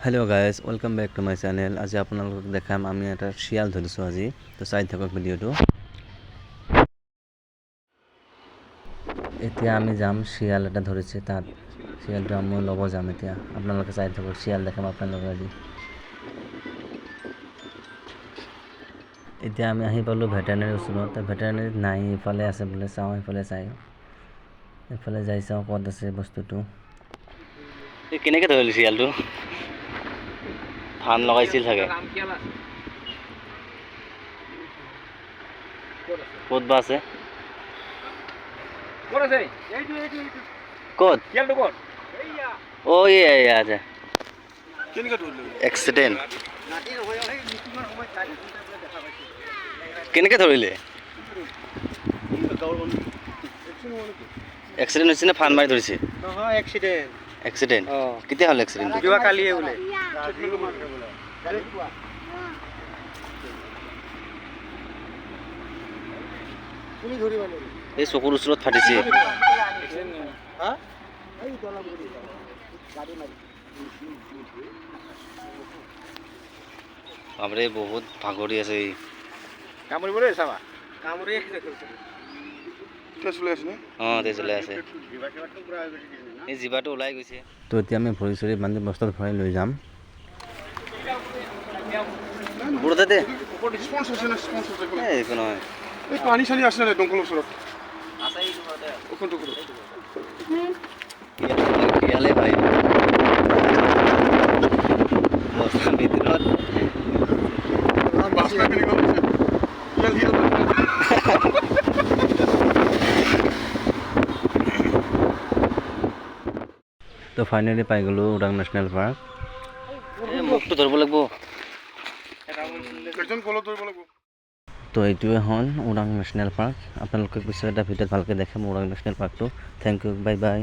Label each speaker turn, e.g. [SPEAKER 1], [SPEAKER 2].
[SPEAKER 1] Hello guys welcome back to my channel. आज আপোনালোকক দেখাম আমি এটা শিয়াল ধৰিছো আজি তো চাই থাকক ভিডিওটো। এতিয়া আমি যাম শিয়াল এটা ধৰিছে তাত শিয়ালটো আমি লব যাম এতিয়া আপোনালোকে চাই থাকক শিয়াল দেখাম আপোনালোকক আজি। এতিয়া আমি আহি পালো ভেটেৰিনাৰী ওচৰত ভেটেৰিনাৰীত নাই ইফালে আছে বোলে চাও ইফালে চাই ইফালে যাই চাও ক'ত আছে বস্তুটো। এই কেনেকৈ ধৰিলে শিয়ালটো ধান লগাইছিল থাকে ক'ত বা আছে ক'ত ও এই আছে এক্সিডেন্ট কেনেকৈ ধৰিলে এক্সিডেন্ট হৈছে না ফান মাৰি ধৰিছে নহয় এক্সিডেন্ট কেতিয়া হ'ল এক্সিডেন্ট যোৱা কালিয়ে বোলে এই চকুৰ ওচৰত ফাটিছে বাপৰে বহুত ভাগৰি আছে কামুৰিবলৈ চাবা কামুৰি তেজলে আছে এই জিভাটো ওলাই গৈছে তো এতিয়া আমি ভৰি চৰি বান্ধি বস্তাত ভৰাই লৈ যাম বুঢ়াতে একো নহয় এই পানী চানি আছে না দংকলৰ ওচৰত আছে এই ঘৰতে ওখটো ইয়ালে ভাই বস্তা ভিতৰত বাসনা কিনি গ'ল ইয়াল তো ফাইনালি পাই গ'লো ওৰাং নেশ্যনেল পাৰ্ক মুখটো ধৰিব লাগিব তো এইটোৱে হ'ল ওৰাং নেশ্যনেল পাৰ্ক আপোনালোকে পিছত এটা ভিডিঅ'ত ভালকৈ দেখাম ওৰাং নেশ্যনেল পাৰ্কটো থেংক ইউ বাই বাই।